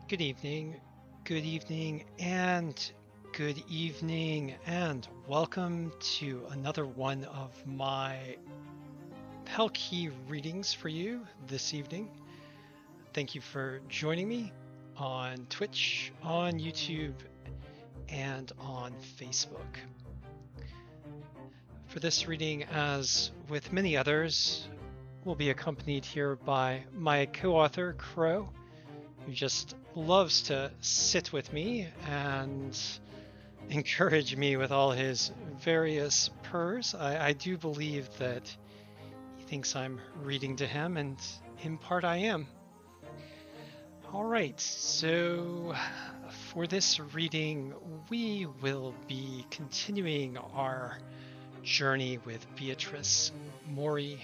Good evening, good evening, and good evening, and welcome to another one of my Helkey readings for you this evening. Thank you for joining me on Twitch, on YouTube, and on Facebook. For this reading, as with many others, we'll be accompanied here by my co-author, Crow, who just loves to sit with me and encourage me with all his various purrs. I do believe that he thinks I'm reading to him, and in part I am. All right, so for this reading, we will be continuing our journey with Beatrice, Mori,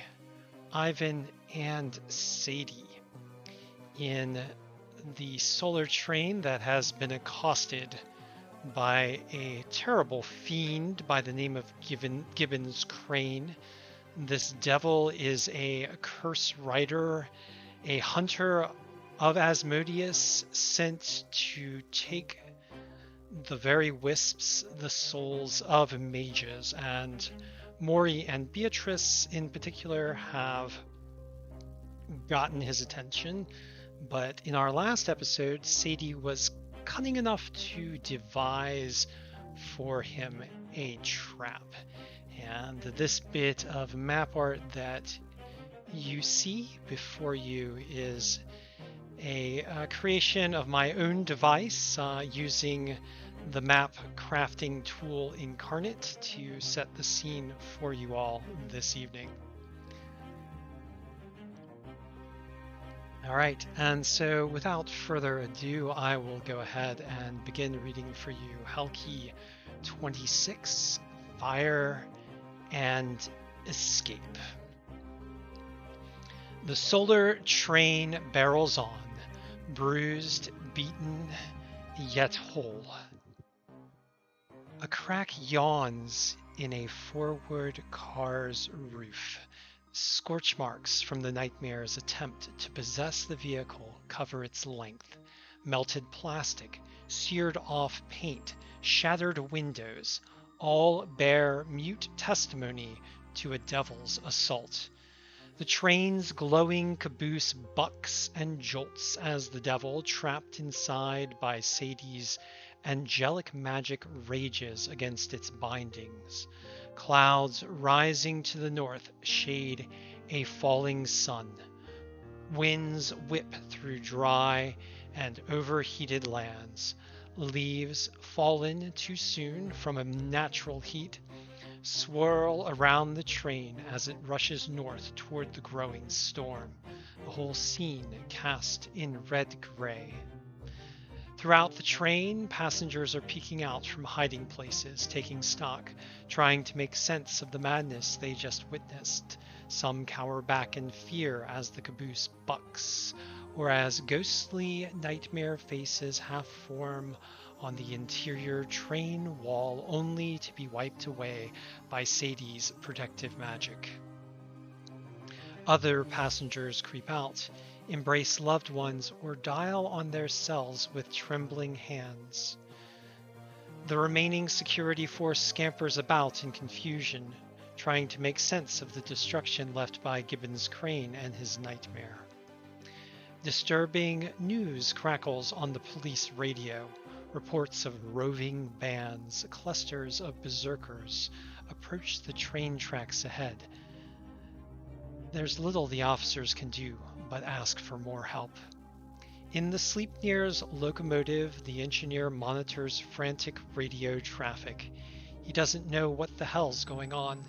Ivan, and Sadie in the solar train that has been accosted by a terrible fiend by the name of Gibbons Crane. This devil is a curse rider, a hunter of Asmodeus, sent to take the very wisps, the souls of mages, and Mori and Beatrice in particular have gotten his attention. But in our last episode, Sadie was cunning enough to devise for him a trap. And this bit of map art that you see before you is a creation of my own device using the map crafting tool Incarnate to set the scene for you all this evening. All right, and so without further ado, I will go ahead and begin reading for you Helkey 26, Fire and Escape. The solar train barrels on, bruised, beaten, yet whole. A crack yawns in a forward car's roof. Scorch marks from the nightmare's attempt to possess the vehicle cover its length. Melted plastic, seared off paint, shattered windows, all bear mute testimony to a devil's assault. The train's glowing caboose bucks and jolts as the devil, trapped inside by Sadie's angelic magic, rages against its bindings. Clouds rising to the north shade a falling sun. Winds whip through dry and overheated lands. Leaves fallen too soon from a natural heat swirl around the train as it rushes north toward the growing storm, the whole scene cast in red-gray. Throughout the train, passengers are peeking out from hiding places, taking stock, trying to make sense of the madness they just witnessed. Some cower back in fear as the caboose bucks, or as ghostly nightmare faces half form on the interior train wall, only to be wiped away by Sadie's protective magic. Other passengers creep out, embrace loved ones, or dial on their cells with trembling hands. The remaining security force scampers about in confusion, trying to make sense of the destruction left by Gibbons Crane and his nightmare. Disturbing news crackles on the police radio. Reports of roving bands, clusters of berserkers, approach the train tracks ahead. There's little the officers can do but ask for more help. In the Sleipnir's locomotive, the engineer monitors frantic radio traffic. He doesn't know what the hell's going on.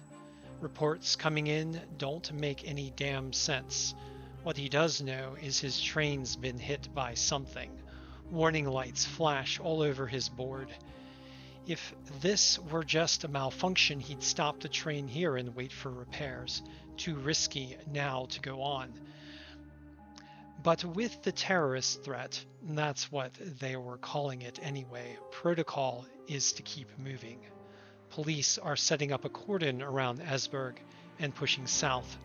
Reports coming in don't make any damn sense. What he does know is his train's been hit by something. Warning lights flash all over his board. If this were just a malfunction, he'd stop the train here and wait for repairs. Too risky now to go on. But with the terrorist threat, that's what they were calling it anyway, protocol is to keep moving. Police are setting up a cordon around Esberg and pushing south.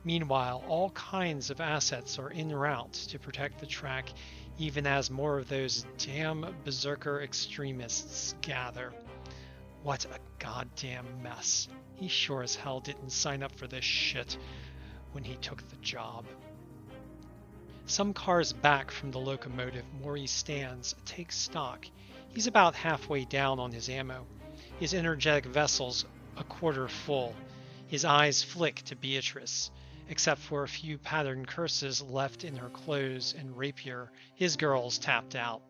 Meanwhile, all kinds of assets are en route to protect the track, even as more of those damn berserker extremists gather. What a goddamn mess. He sure as hell didn't sign up for this shit when he took the job. Some cars back from the locomotive, Mori stands, takes stock. He's about halfway down on his ammo. His energetic vessel's a quarter full. His eyes flick to Beatrice. Except for a few patterned curses left in her clothes and rapier, his girl's tapped out.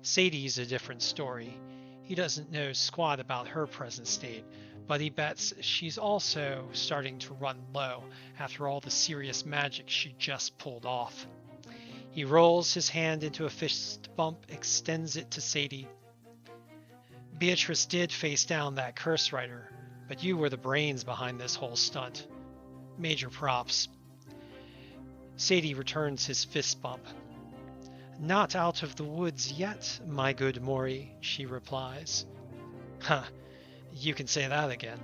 Sadie's a different story. He doesn't know squat about her present state, but he bets she's also starting to run low after all the serious magic she just pulled off. He rolls his hand into a fist bump, extends it to Sadie. Beatrice did face down that curse writer, but you were the brains behind this whole stunt. Major props. Sadie returns his fist bump. Not out of the woods yet, my good Mori, she replies. Huh, you can say that again.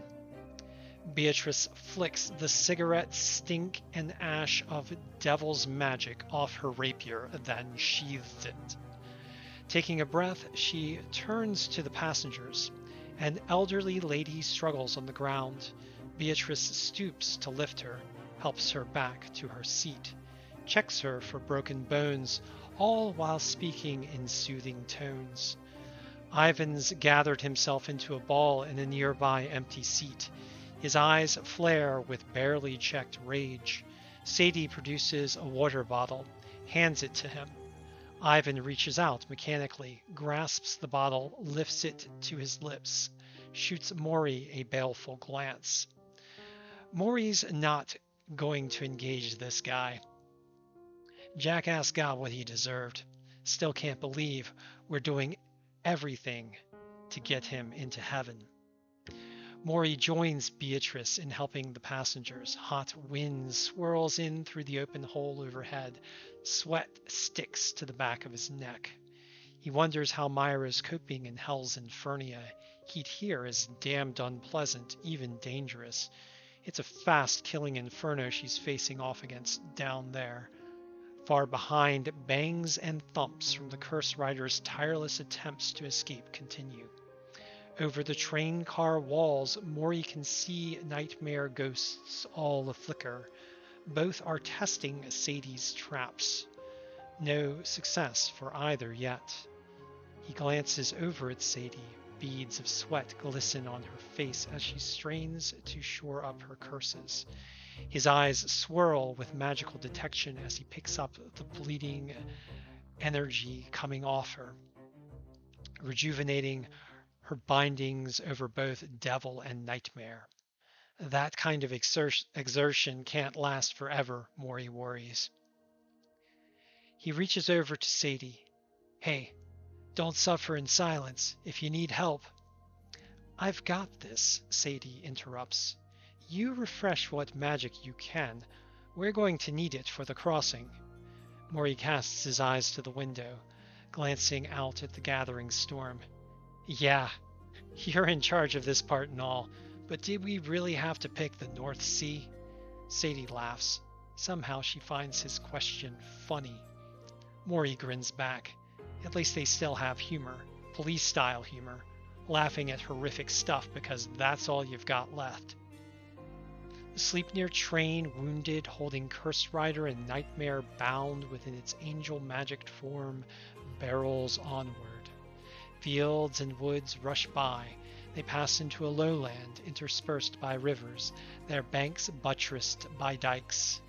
Beatrice flicks the cigarette stink and ash of devil's magic off her rapier, then sheathes it. Taking a breath, she turns to the passengers. An elderly lady struggles on the ground. Beatrice stoops to lift her, helps her back to her seat, checks her for broken bones, all while speaking in soothing tones. Ivan's gathered himself into a ball in a nearby empty seat. His eyes flare with barely checked rage. Sadie produces a water bottle, hands it to him. Ivan reaches out mechanically, grasps the bottle, lifts it to his lips, shoots Mori a baleful glance. Mori's not going to engage this guy. Jackass got what he deserved. Still can't believe we're doing everything to get him into heaven. Mori joins Beatrice in helping the passengers. Hot wind swirls in through the open hole overhead. Sweat sticks to the back of his neck. He wonders how Myra's coping in Hell's Infernia. Heat here is damned unpleasant, even dangerous. It's a fast-killing inferno she's facing off against down there. Far behind, bangs and thumps from the curse rider's tireless attempts to escape continue. Over the train car walls, Mori can see nightmare ghosts all aflicker. Both are testing Sadie's traps. No success for either yet. He glances over at Sadie. Beads of sweat glisten on her face as she strains to shore up her curses. His eyes swirl with magical detection as he picks up the bleeding energy coming off her, rejuvenating her bindings over both devil and nightmare. That kind of exertion can't last forever, Mori worries. He reaches over to Sadie. Hey, don't suffer in silence. If you need help. I've got this, Sadie interrupts. You refresh what magic you can. We're going to need it for the crossing. Mori casts his eyes to the window, glancing out at the gathering storm. Yeah, you're in charge of this part and all, but did we really have to pick the North Sea? Sadie laughs. Somehow she finds his question funny. Mori grins back. At least they still have humor, police-style humor, laughing at horrific stuff because that's all you've got left. The Sleipnir train, wounded, holding Curse Rider and Nightmare bound within its angel-magicked form, barrels onward. Fields and woods rush by. They pass into a lowland interspersed by rivers, their banks buttressed by dikes.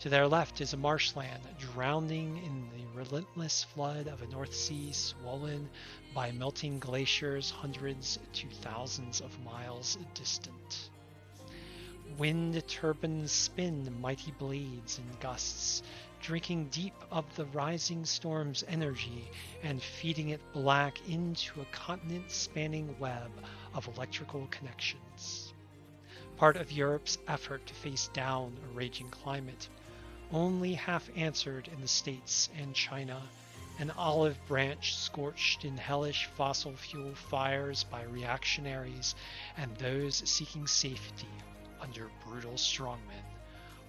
To their left is a marshland, drowning in the relentless flood of a North Sea swollen by melting glaciers hundreds to thousands of miles distant. Wind turbines spin mighty blades in gusts, drinking deep of the rising storm's energy and feeding it black into a continent-spanning web of electrical connections. Part of Europe's effort to face down a raging climate, only half answered in the States and China, an olive branch scorched in hellish fossil fuel fires by reactionaries and those seeking safety under brutal strongmen.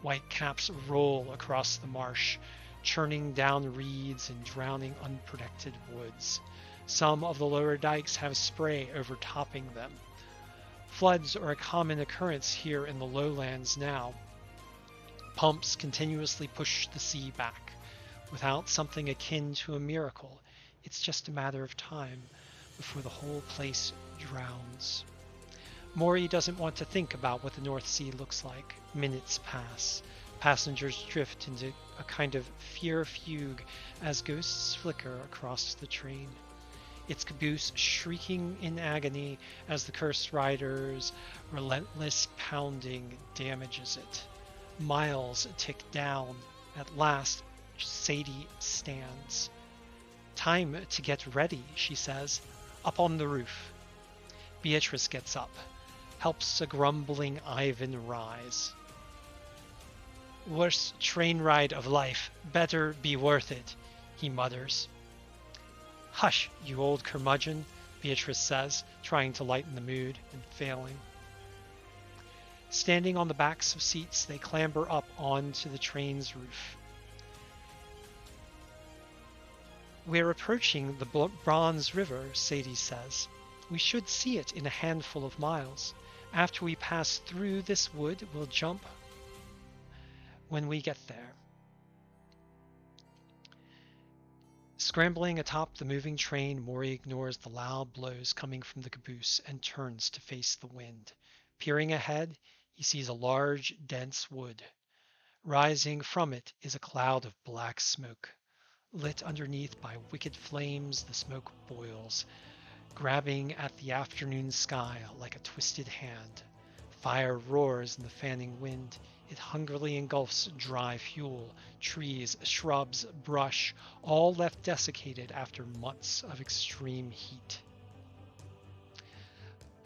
White caps roll across the marsh, churning down reeds and drowning unprotected woods. Some of the lower dikes have spray overtopping them. Floods are a common occurrence here in the lowlands now. Pumps continuously push the sea back. Without something akin to a miracle, it's just a matter of time before the whole place drowns. Mori doesn't want to think about what the North Sea looks like. Minutes pass. Passengers drift into a kind of fear fugue as ghosts flicker across the train. Its caboose shrieking in agony as the cursed rider's relentless pounding damages it. Miles tick down. At last, Sadie stands. "Time to get ready," she says. "Up on the roof." Beatrice gets up, helps a grumbling Ivan rise. "Worst train ride of life. Better be worth it," he mutters. "Hush, you old curmudgeon," Beatrice says, trying to lighten the mood and failing. Standing on the backs of seats, they clamber up onto the train's roof. "We're approaching the Bronze River," Sadie says. "We should see it in a handful of miles. After we pass through this wood, we'll jump when we get there." Scrambling atop the moving train, Mori ignores the loud blows coming from the caboose and turns to face the wind. Peering ahead, he sees a large, dense wood. Rising from it is a cloud of black smoke. Lit underneath by wicked flames, the smoke boils, grabbing at the afternoon sky like a twisted hand. Fire roars in the fanning wind. It hungrily engulfs dry fuel, trees, shrubs, brush, all left desiccated after months of extreme heat.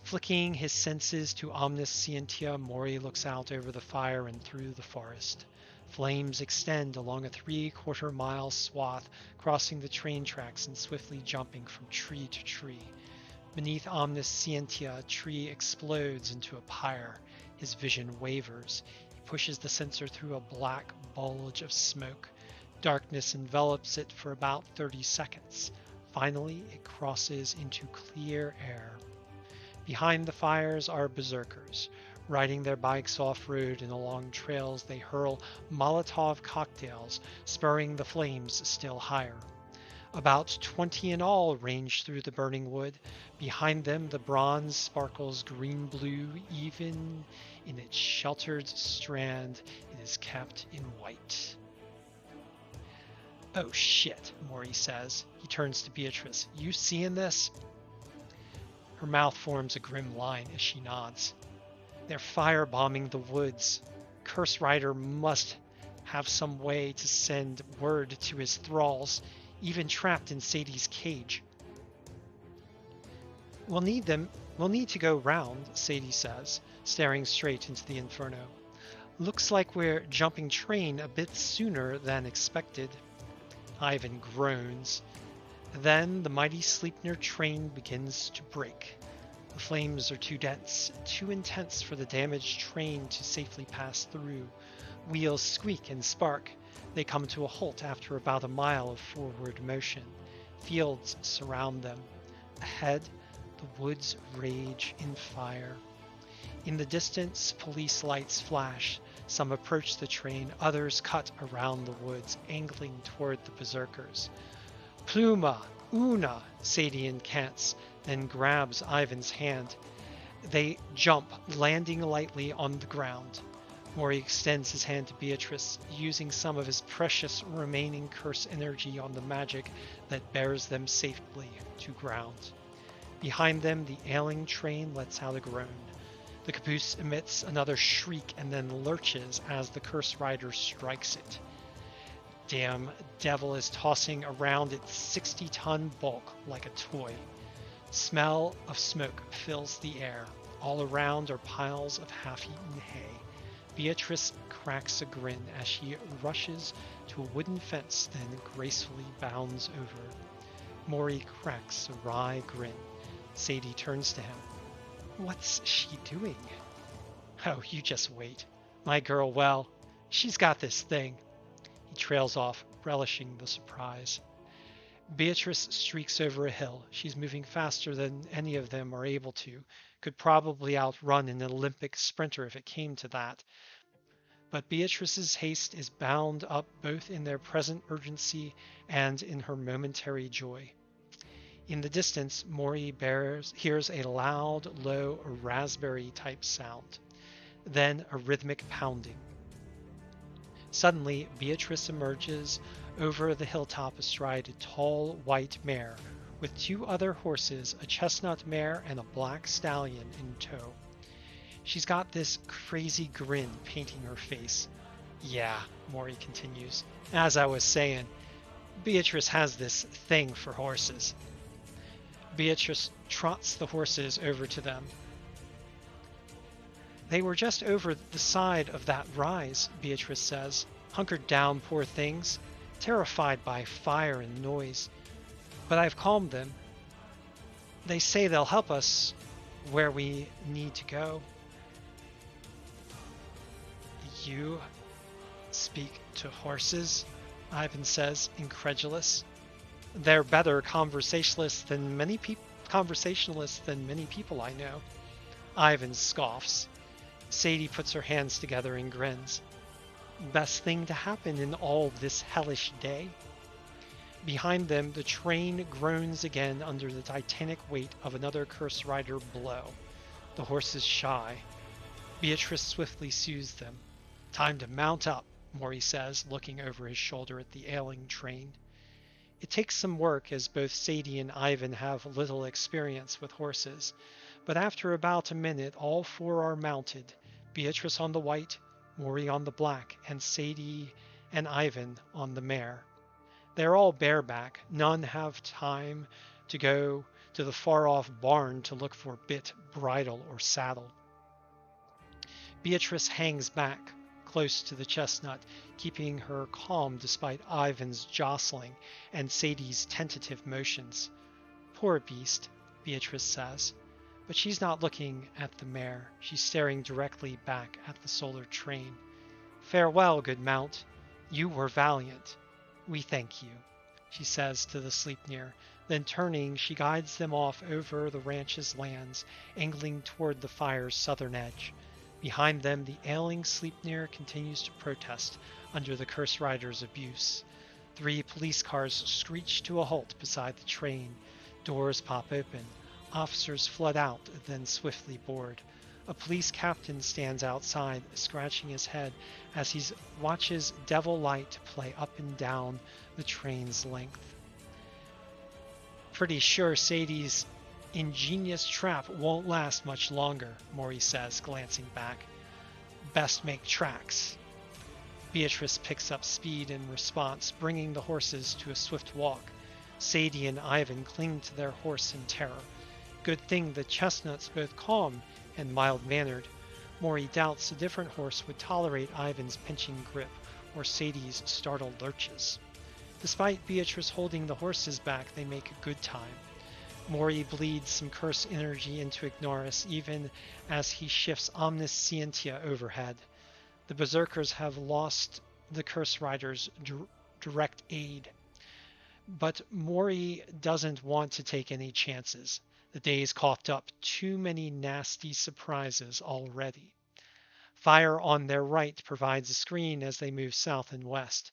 Flicking his senses to omniscientia, Mori looks out over the fire and through the forest. Flames extend along a 3/4-mile swath, crossing the train tracks and swiftly jumping from tree to tree. Beneath omniscientia, a tree explodes into a pyre. His vision wavers. He pushes the sensor through a black bulge of smoke. Darkness envelops it for about 30 seconds. Finally, it crosses into clear air. Behind the fires are berserkers. Riding their bikes off-road and along trails, they hurl Molotov cocktails, spurring the flames still higher. About 20 in all range through the burning wood. Behind them, the bronze sparkles green-blue. Even in its sheltered strand, it is kept in white. "Oh shit," Mori says. He turns to Beatrice. "You seeing this?" Her mouth forms a grim line as she nods. "They're firebombing the woods. Curse Rider must have some way to send word to his thralls, even trapped in Sadie's cage." We'll need to go round," Sadie says, staring straight into the inferno. "Looks like we're jumping train a bit sooner than expected." Ivan groans. Then the mighty Sleipnir train begins to break. The flames are too dense, too intense for the damaged train to safely pass through. Wheels squeak and spark. They come to a halt after about a mile of forward motion. Fields surround them. Ahead, the woods rage in fire. In the distance, police lights flash. Some approach the train, others cut around the woods, angling toward the berserkers. "Pluma! Una!" Sadie incants, then grabs Ivan's hand. They jump, landing lightly on the ground. Mori extends his hand to Beatrice, using some of his precious remaining curse energy on the magic that bears them safely to ground. Behind them, the ailing train lets out a groan. The caboose emits another shriek and then lurches as the curse rider strikes it. Damn devil is tossing around its 60-ton bulk like a toy. Smell of smoke fills the air. All around are piles of half-eaten hay. Beatrice cracks a grin as she rushes to a wooden fence, then gracefully bounds over. Mori cracks a wry grin. Sadie turns to him. "What's she doing?" "Oh, you just wait. My girl, well, she's got this thing." He trails off, relishing the surprise. Beatrice streaks over a hill. She's moving faster than any of them are able to, could probably outrun an Olympic sprinter if it came to that. But Beatrice's haste is bound up both in their present urgency and in her momentary joy. In the distance, Mori hears a loud, low, raspberry-type sound, then a rhythmic pounding. Suddenly, Beatrice emerges over the hilltop astride a tall, white mare, with two other horses, a chestnut mare and a black stallion in tow. She's got this crazy grin painting her face. Yeah, Mori continues. As I was saying, Beatrice has this thing for horses. Beatrice trots the horses over to them. They were just over the side of that rise, Beatrice says. Hunkered down, poor things, terrified by fire and noise. But I've calmed them. They say they'll help us where we need to go. You speak to horses? Ivan says, incredulous. They're better conversationalists than many people I know. Ivan scoffs. Sadie puts her hands together and grins. Best thing to happen in all this hellish day. Behind them, the train groans again under the titanic weight of another curse rider blow. The horses shy. Beatrice swiftly soothes them. Time to mount up, Mori says, looking over his shoulder at the ailing train. It takes some work, as both Sadie and Ivan have little experience with horses, but after about a minute all four are mounted, Beatrice on the white, Mori on the black, and Sadie and Ivan on the mare. They're all bareback. None have time to go to the far-off barn to look for bit, bridle, or saddle. Beatrice hangs back, close to the chestnut, keeping her calm despite Ivan's jostling and Sadie's tentative motions. Poor beast, Beatrice says. But she's not looking at the mare. She's staring directly back at the solar train. Farewell, good mount. You were valiant. We thank you, she says to the Sleipnir. Then turning, she guides them off over the ranch's lands, angling toward the fire's southern edge. Behind them, the ailing Sleipnir continues to protest under the curse rider's abuse. 3 police cars screech to a halt beside the train. Doors pop open. Officers flood out, then swiftly board. A police captain stands outside, scratching his head as he watches devil light play up and down the train's length. Pretty sure Sadie's ingenious trap won't last much longer, Mori says, glancing back. Best make tracks. Beatrice picks up speed in response, bringing the horses to a swift walk. Sadie and Ivan cling to their horse in terror. Good thing the chestnut's both calm and mild-mannered. Mori doubts a different horse would tolerate Ivan's pinching grip or Sadie's startled lurches. Despite Beatrice holding the horses back, they make good time. Mori bleeds some curse energy into Ignorus even as he shifts Omniscientia overhead. The Berserkers have lost the Curse Rider's direct aid. But Mori doesn't want to take any chances. The day's coughed up too many nasty surprises already. Fire on their right provides a screen as they move south and west.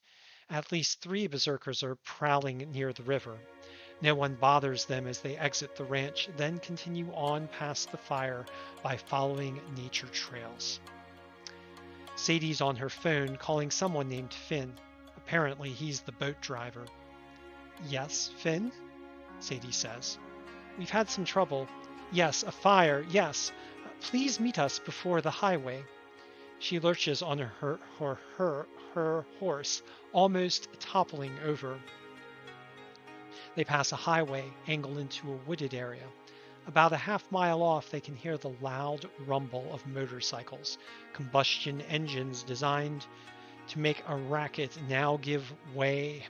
At least 3 Berserkers are prowling near the river. No one bothers them as they exit the ranch, then continue on past the fire by following nature trails. Sadie's on her phone calling someone named Finn. Apparently he's the boat driver. Yes, Finn? Sadie says. We've had some trouble. Yes, a fire, yes. Please meet us before the highway. She lurches on her horse, almost toppling over. They pass a highway, angle into a wooded area. About a half-mile off, they can hear the loud rumble of motorcycles. Combustion engines designed to make a racket now give way.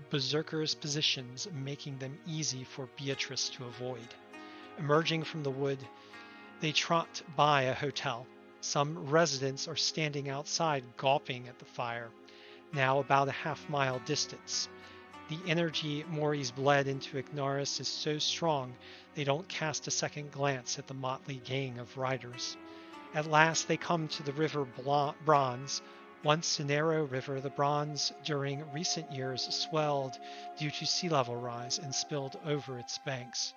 Berserkers' positions, making them easy for Beatrice to avoid. Emerging from the wood, they trot by a hotel. Some residents are standing outside gawping at the fire. now about a half-mile distance. The energy Mori's bled into Ignaris is so strong they don't cast a second glance at the motley gang of riders. At last they come to the river Bronze. Once a narrow river, the Bronze during recent years swelled due to sea level rise and spilled over its banks.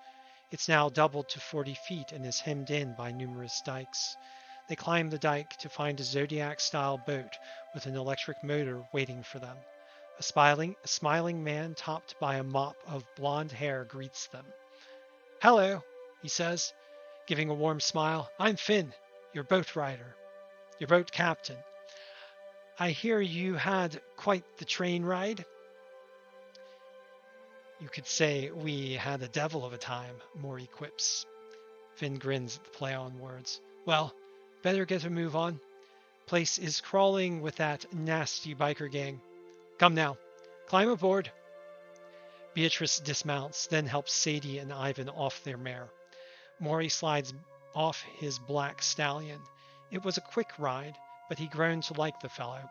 It's now doubled to 40 feet and is hemmed in by numerous dikes. They climb the dike to find a Zodiac-style boat with an electric motor waiting for them. A smiling man topped by a mop of blonde hair greets them. "Hello," he says, giving a warm smile. "I'm Finn, your boat captain. I hear you had quite the train ride." "You could say we had a devil of a time," Mori quips. Finn grins at the play on words. "Well, better get a move on. Place is crawling with that nasty biker gang. Come now, climb aboard." Beatrice dismounts, then helps Sadie and Ivan off their mare. Mori slides off his black stallion. It was a quick ride, but he grown to like the fellow.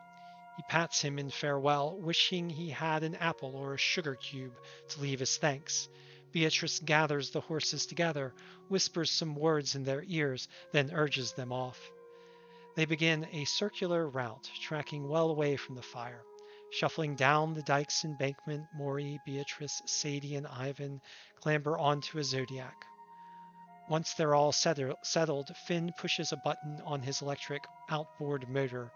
He pats him in farewell, wishing he had an apple or a sugar cube to leave as thanks. Beatrice gathers the horses together, whispers some words in their ears, then urges them off. They begin a circular route, tracking well away from the fire. Shuffling down the dike's embankment, Mori, Beatrice, Sadie, and Ivan clamber onto a Zodiac. Once they're all settled, Finn pushes a button on his electric outboard motor,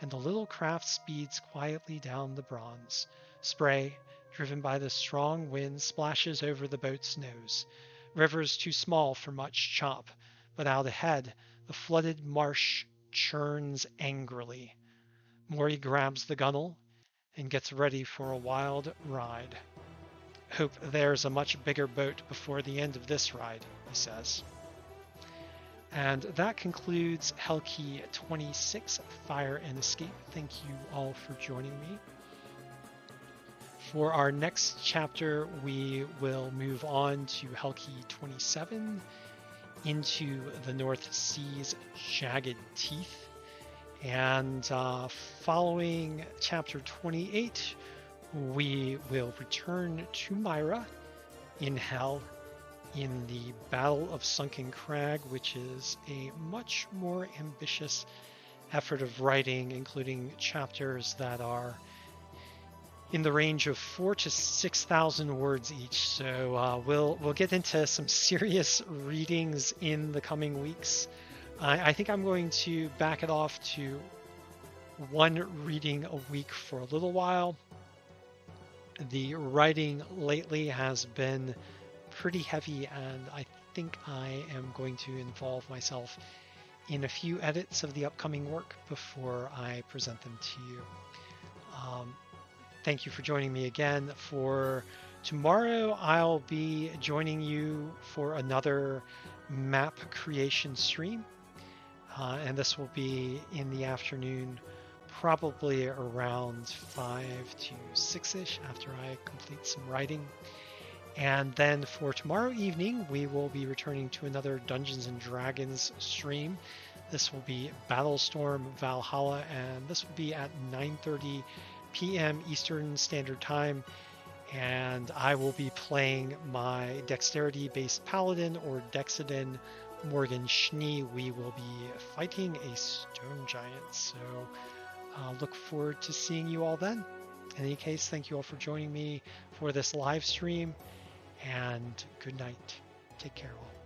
and the little craft speeds quietly down the Bronze. Spray, driven by the strong wind, splashes over the boat's nose. River's too small for much chop, but out ahead, the flooded marsh churns angrily. Mori grabs the gunwale and gets ready for a wild ride. "Hope there's a much bigger boat before the end of this ride," he says. And that concludes Helkey 26, Fire and Escape. Thank you all for joining me. For our next chapter, we will move on to Helkey 27, into the North Sea's jagged teeth. And following chapter 28, we will return to Myra in Hell in the Battle of Sunken Crag, which is a much more ambitious effort of writing, including chapters that are in the range of 4,000 to 6,000 words each. So we'll get into some serious readings in the coming weeks. I think I'm going to back it off to one reading a week for a little while. The writing lately has been pretty heavy, and I think I am going to involve myself in a few edits of the upcoming work before I present them to you. Thank you for joining me again. For tomorrow, I'll be joining you for another map creation stream. And this will be in the afternoon, probably around 5 to 6-ish after I complete some writing. And then for tomorrow evening, we will be returning to another Dungeons & Dragons stream. This will be Battlestorm Valhalla, and this will be at 9:30 p.m. Eastern Standard Time. And I will be playing my dexterity-based paladin, or Dexadin, Morgan Schnee. We will be fighting a stone giant, so look forward to seeing you all then. In any case, thank you all for joining me for this live stream, and good night. Take care all.